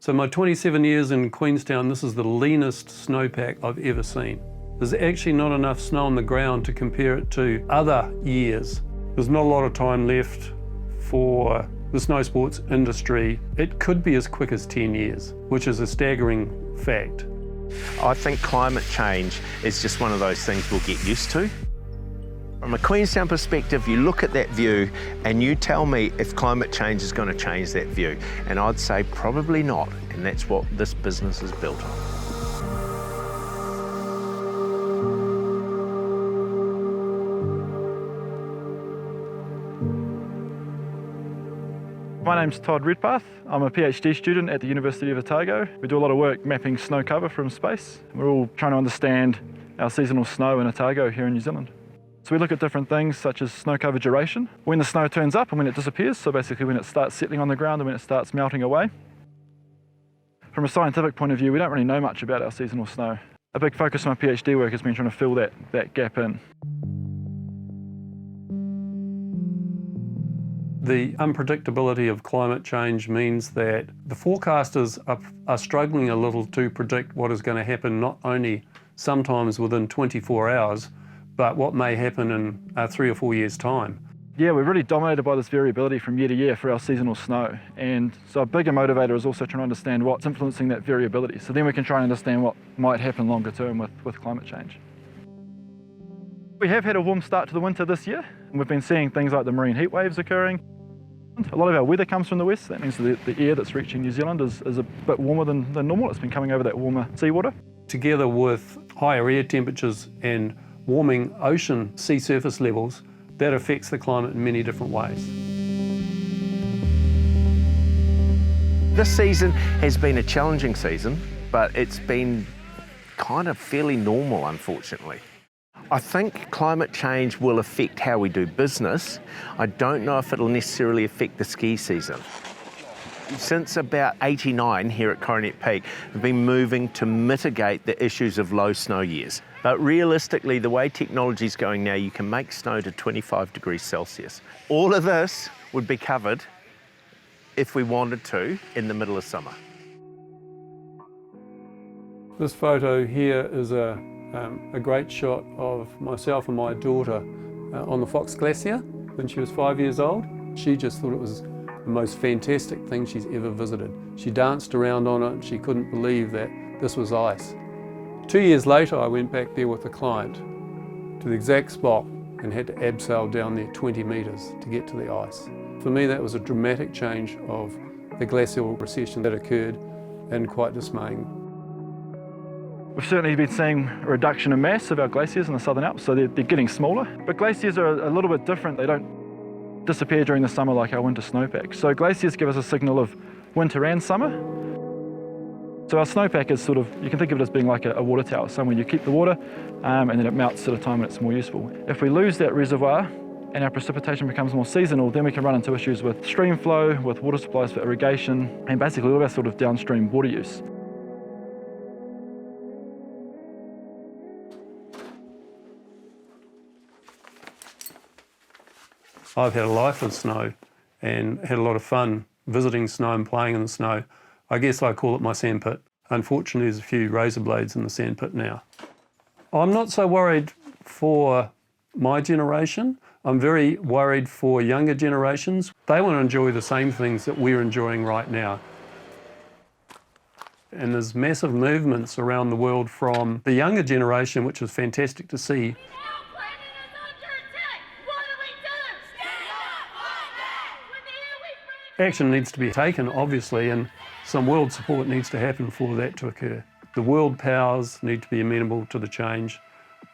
So my 27 years in Queenstown, this is the leanest snowpack I've ever seen. There's actually not enough snow on the ground to compare it to other years. There's not a lot of time left for the snow sports industry. It could be as quick as 10 years, which is a staggering fact. I think climate change is just one of those things we'll get used to. From a Queenstown perspective, you look at that view and you tell me if climate change is going to change that view. And I'd say probably not, and that's what this business is built on. My name's Todd Redpath. I'm a PhD student at the University of Otago. We do a lot of work mapping snow cover from space. We're all trying to understand our seasonal snow in Otago here in New Zealand. So we look at different things such as snow cover duration, when the snow turns up and when it disappears, so basically when it starts settling on the ground and when it starts melting away. From a scientific point of view, we don't really know much about our seasonal snow. A big focus of my PhD work has been trying to fill that gap in. The unpredictability of climate change means that the forecasters are struggling a little to predict what is going to happen, not only sometimes within 24 hours, but what may happen in 3 or 4 years' time. Yeah, we're really dominated by this variability from year to year for our seasonal snow. And so a bigger motivator is also trying to understand what's influencing that variability. So then we can try and understand what might happen longer term with climate change. We have had a warm start to the winter this year. And we've been seeing things like the marine heat waves occurring. A lot of our weather comes from the west. That means the air that's reaching New Zealand is a bit warmer than normal. It's been coming over that warmer seawater. Together with higher air temperatures and warming ocean sea surface levels, that affects the climate in many different ways. This season has been a challenging season, but it's been kind of fairly normal, unfortunately. I think climate change will affect how we do business. I don't know if it'll necessarily affect the ski season. Since about '89 here at Coronet Peak, we've been moving to mitigate the issues of low snow years. But realistically, the way technology is going now, you can make snow to 25 degrees Celsius. All of this would be covered if we wanted to in the middle of summer. This photo here is a great shot of myself and my daughter on the Fox Glacier when she was 5 years old. She just thought it was the most fantastic thing she's ever visited. She danced around on it and she couldn't believe that this was ice. 2 years later, I went back there with a client to the exact spot and had to abseil down there 20 metres to get to the ice. For me, that was a dramatic change of the glacial recession that occurred and quite dismaying. We've certainly been seeing a reduction in mass of our glaciers in the Southern Alps, so they're getting smaller. But glaciers are a little bit different. They don't disappear during the summer like our winter snowpack. So glaciers give us a signal of winter and summer. So our snowpack is sort of, you can think of it as being like a water tower, somewhere you keep the water and then it melts at a time when it's more useful. If we lose that reservoir and our precipitation becomes more seasonal, then we can run into issues with stream flow, with water supplies for irrigation, and basically all of our sort of downstream water use. I've had a life of snow and had a lot of fun visiting snow and playing in the snow. I guess I call it my sandpit. Unfortunately, there's a few razor blades in the sandpit now. I'm not so worried for my generation. I'm very worried for younger generations. They want to enjoy the same things that we're enjoying right now. And there's massive movements around the world from the younger generation, which is fantastic to see. Action needs to be taken, obviously, and some world support needs to happen for that to occur. The world powers need to be amenable to the change,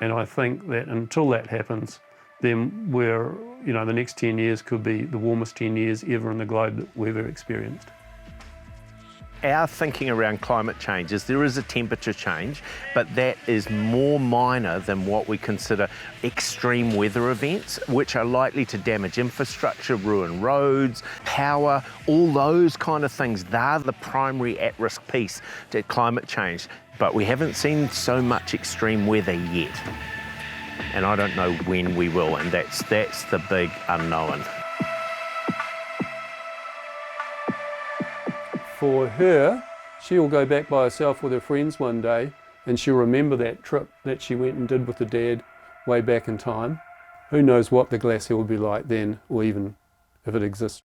and I think that until that happens, then the next 10 years could be the warmest 10 years ever in the globe that we've ever experienced. Our thinking around climate change is there is a temperature change, but that is more minor than what we consider extreme weather events, which are likely to damage infrastructure, ruin roads, power, all those kind of things. They're the primary at-risk piece to climate change, but we haven't seen so much extreme weather yet. And I don't know when we will, and that's the big unknown. For her, She'll go back by herself with her friends one day and she'll remember that trip that she went and did with her dad way back in time. Who knows what the glacier will be like then, or even if it exists.